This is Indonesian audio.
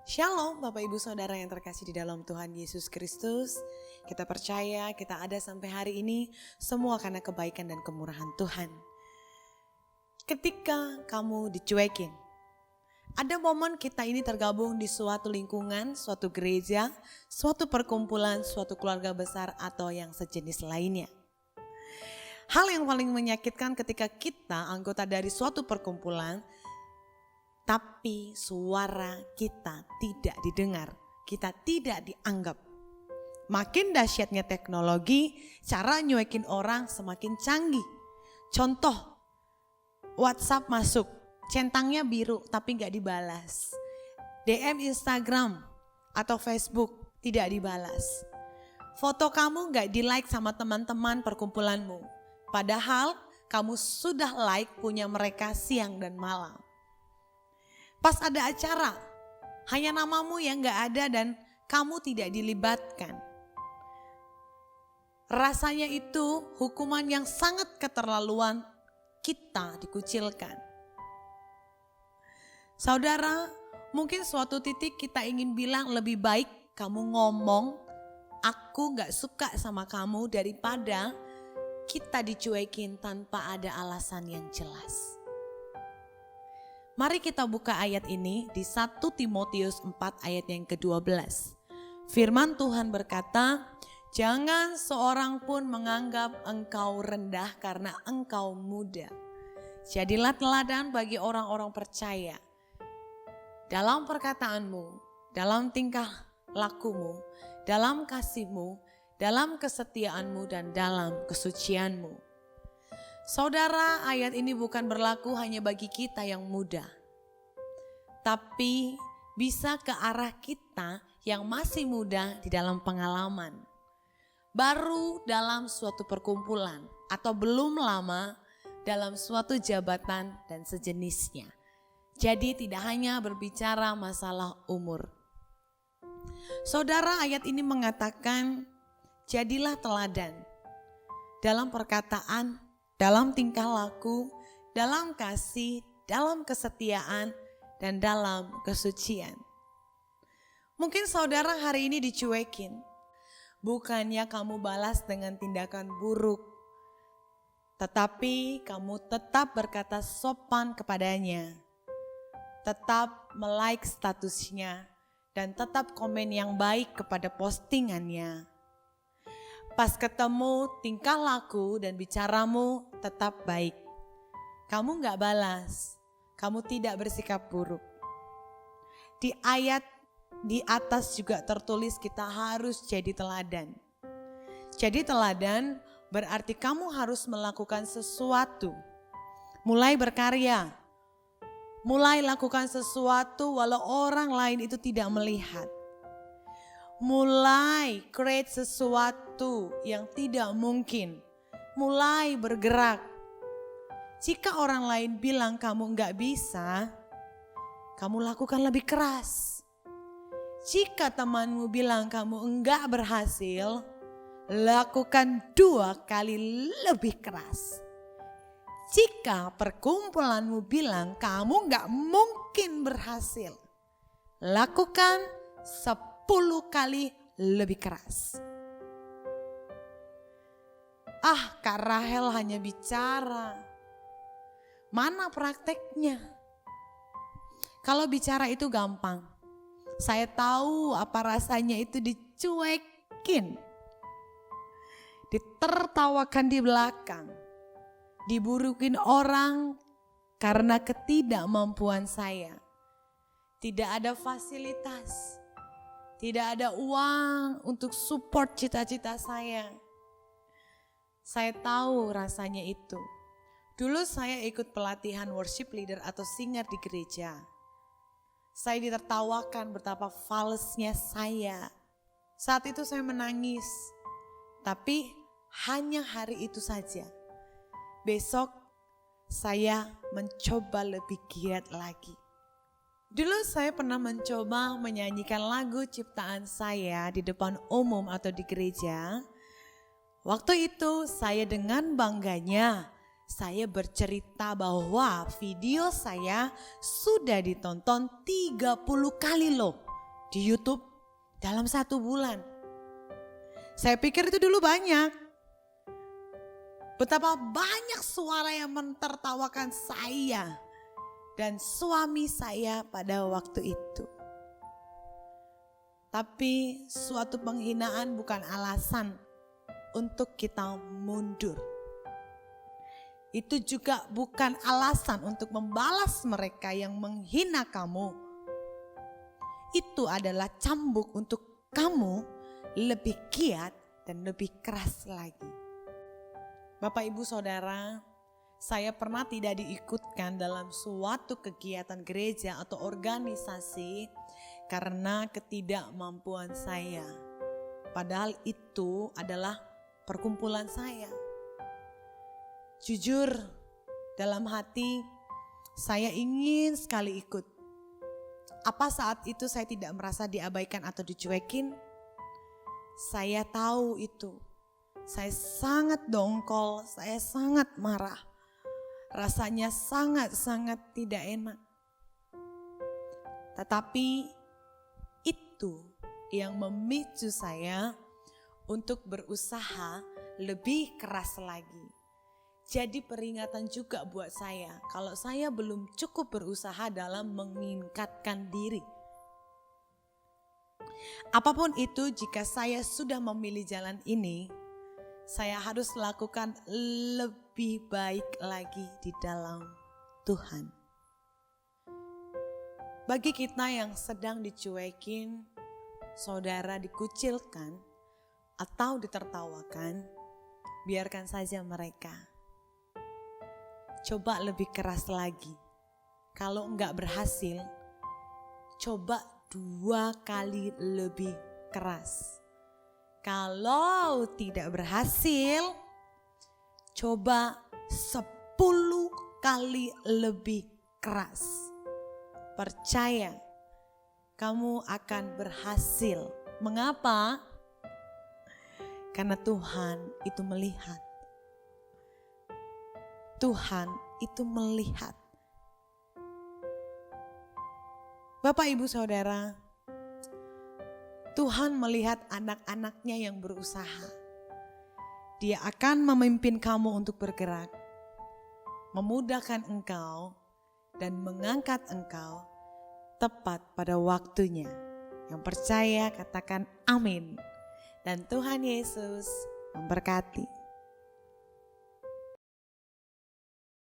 Shalom Bapak Ibu Saudara yang terkasih di dalam Tuhan Yesus Kristus. Kita percaya kita ada sampai hari ini semua karena kebaikan dan kemurahan Tuhan. Ketika kamu dicuekin, ada momen kita ini tergabung di suatu lingkungan, suatu gereja, suatu perkumpulan, suatu keluarga besar atau yang sejenis lainnya. Hal yang paling menyakitkan ketika kita anggota dari suatu perkumpulan, tapi suara kita tidak didengar, kita tidak dianggap. Makin dahsyatnya teknologi, cara nyuekin orang semakin canggih. Contoh, WhatsApp masuk, centangnya biru tapi gak dibalas. DM Instagram atau Facebook tidak dibalas. Foto kamu gak di like sama teman-teman perkumpulanmu. Padahal kamu sudah like punya mereka siang dan malam. Pas ada acara, hanya namamu yang gak ada dan kamu tidak dilibatkan. Rasanya itu hukuman yang sangat keterlaluan, kita dikucilkan. Saudara, mungkin suatu titik kita ingin bilang lebih baik kamu ngomong, aku gak suka sama kamu daripada kita dicuekin tanpa ada alasan yang jelas. Mari kita buka ayat ini di 1 Timotius 4 ayat yang ke-12. Firman Tuhan berkata, jangan seorang pun menganggap engkau rendah karena engkau muda. Jadilah teladan bagi orang-orang percaya. Dalam perkataanmu, dalam tingkah lakumu, dalam kasihmu, dalam kesetiaanmu dan dalam kesucianmu. Saudara, ayat ini bukan berlaku hanya bagi kita yang muda, tapi bisa ke arah kita yang masih muda di dalam pengalaman. Baru dalam suatu perkumpulan atau belum lama dalam suatu jabatan dan sejenisnya. Jadi tidak hanya berbicara masalah umur. Saudara, ayat ini mengatakan, jadilah teladan dalam perkataan, dalam tingkah laku, dalam kasih, dalam kesetiaan, dan dalam kesucian. Mungkin saudara hari ini dicuekin. Bukannya kamu balas dengan tindakan buruk, tetapi kamu tetap berkata sopan kepadanya. Tetap melike statusnya dan tetap komen yang baik kepada postingannya. Pas ketemu tingkah laku dan bicaramu tetap baik. Kamu gak balas, kamu tidak bersikap buruk. Di ayat di atas juga tertulis kita harus jadi teladan. Jadi teladan berarti kamu harus melakukan sesuatu. Mulai berkarya, mulai lakukan sesuatu walau orang lain itu tidak melihat. Mulai create sesuatu yang tidak mungkin. Mulai bergerak. Jika orang lain bilang kamu enggak bisa, kamu lakukan lebih keras. Jika temanmu bilang kamu enggak berhasil, lakukan 2 kali lebih keras. Jika perkumpulanmu bilang kamu enggak mungkin berhasil, lakukan 10 kali lebih keras. Kak Rahel hanya bicara. Mana prakteknya? Kalau bicara itu gampang. Saya tahu apa rasanya itu dicuekin. Ditertawakan di belakang. Diburukin orang karena ketidakmampuan saya. Tidak ada fasilitas. Tidak ada uang untuk support cita-cita saya. Saya tahu rasanya itu. Dulu saya ikut pelatihan worship leader atau singer di gereja. Saya ditertawakan betapa falsnya saya. Saat itu saya menangis. Tapi hanya hari itu saja. Besok saya mencoba lebih giat lagi. Dulu saya pernah mencoba menyanyikan lagu ciptaan saya di depan umum atau di gereja. Waktu itu saya dengan bangganya saya bercerita bahwa video saya sudah ditonton 30 kali loh. di YouTube dalam 1 bulan. Saya pikir itu dulu banyak. Betapa banyak suara yang mentertawakan saya dan suami saya pada waktu itu. Tapi suatu penghinaan bukan alasan untuk kita mundur. Itu juga bukan alasan untuk membalas mereka yang menghina kamu. Itu adalah cambuk untuk kamu lebih giat dan lebih keras lagi. Bapak, Ibu, Saudara, saya pernah tidak diikutkan dalam suatu kegiatan gereja atau organisasi karena ketidakmampuan saya. Padahal itu adalah perkumpulan saya. Jujur, dalam hati saya ingin sekali ikut. Apa saat itu saya tidak merasa diabaikan atau dicuekin? Saya tahu itu. Saya sangat dongkol, saya sangat marah. Rasanya sangat-sangat tidak enak. Tetapi itu yang memicu saya untuk berusaha lebih keras lagi. Jadi peringatan juga buat saya kalau saya belum cukup berusaha dalam meningkatkan diri. Apapun itu, jika saya sudah memilih jalan ini, saya harus lakukan lebih baik lagi di dalam Tuhan. Bagi kita yang sedang dicuekin, saudara dikucilkan atau ditertawakan, biarkan saja mereka. Coba lebih keras lagi. Kalau enggak berhasil, coba 2 kali lebih keras. Kalau tidak berhasil, coba 10 kali lebih keras. Percaya, kamu akan berhasil. Mengapa? Karena Tuhan itu melihat. Tuhan itu melihat. Bapak, Ibu, Saudara, Tuhan melihat anak-anaknya yang berusaha. Dia akan memimpin kamu untuk bergerak, memudahkan engkau, dan mengangkat engkau tepat pada waktunya. Yang percaya katakan amin. Dan Tuhan Yesus memberkati.